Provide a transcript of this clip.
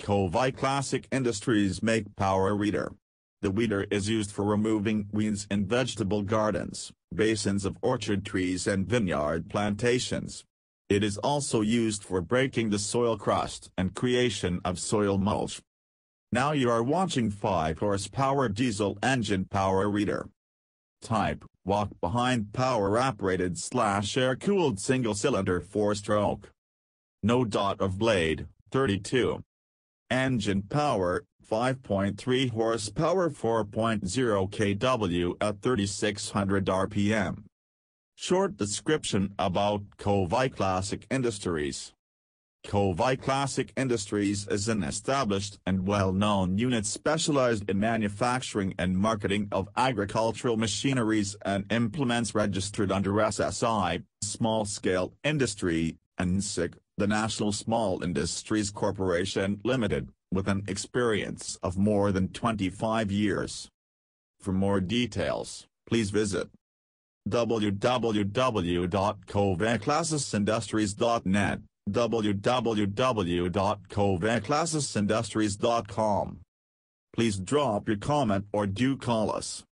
KOVAI Classic Industries make power weeder. The weeder is used for removing weeds in vegetable gardens, basins of orchard trees and vineyard plantations. It is also used for breaking the soil crust and creation of soil mulch. Now you are watching 5 horsepower diesel engine power weeder. Type, walk-behind power-operated / air-cooled single-cylinder 4-stroke. No dot of blade, 32. Engine power, 5.3 horsepower 4.0 kW at 3600 rpm. Short description about KOVAI Classic Industries. KOVAI Classic Industries is an established and well-known unit specialized in manufacturing and marketing of agricultural machineries and implements registered under SSI, Small Scale Industry, and NSIC, the National Small Industries Corporation Limited, with an experience of more than 25 years. For more details, please visit www.kovaiclassicindustries.net, www.kovaiclassicindustries.com. Please drop your comment or do call us.